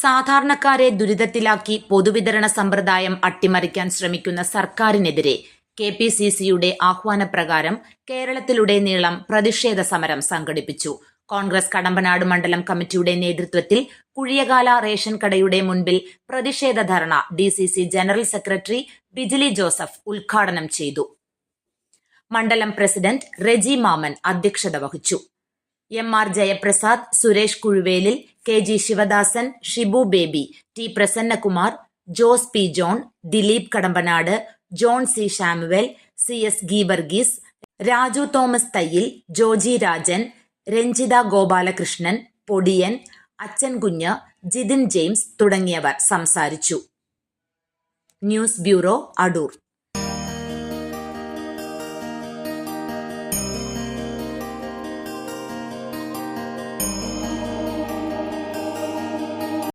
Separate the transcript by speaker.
Speaker 1: സാധാരണക്കാരെ ദുരിതത്തിലാക്കി പൊതുവിതരണ സമ്പ്രദായം അട്ടിമറിക്കാൻ ശ്രമിക്കുന്ന സർക്കാരിനെതിരെ KPCCയുടെ ആഹ്വാനപ്രകാരം കേരളത്തിലുടനീളം പ്രതിഷേധ സമരം സംഘടിപ്പിച്ചു. കോൺഗ്രസ് കടമ്പനാട് മണ്ഡലം കമ്മിറ്റിയുടെ നേതൃത്വത്തിൽ കുഴിയകാല റേഷൻ കടയുടെ മുൻപിൽ പ്രതിഷേധ ധർണ DCC general secretary Bijili Joseph ഉദ്ഘാടനം ചെയ്തു. മണ്ഡലം പ്രസിഡന്റ് റെജി മാമൻ അധ്യക്ഷത വഹിച്ചു. MR Jayaprasad, Suresh Kuzhuvelil, KG Sivadasan, Shibu Baby, T Prasannakumar, Jose P John, Dileep Kadambanad, John C Shamuel, CS Geevarghese, Raju Thomas Thayyil, Joji Rajan, Ranjitha Gopalakrishnan, Podiyan, Achan Kunju, Jithin James തുടങ്ങിയവർ സംസാരിച്ചു. News bureau, Adoor.